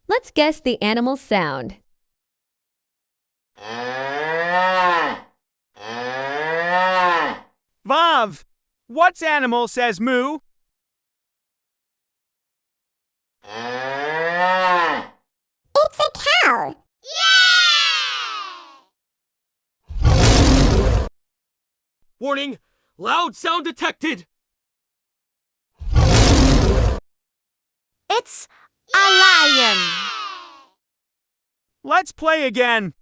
Let's guess the animal's sound. Vav, what animal says moo? It's a cow. Warning! Loud sound detected! It's a lion. Let's play again.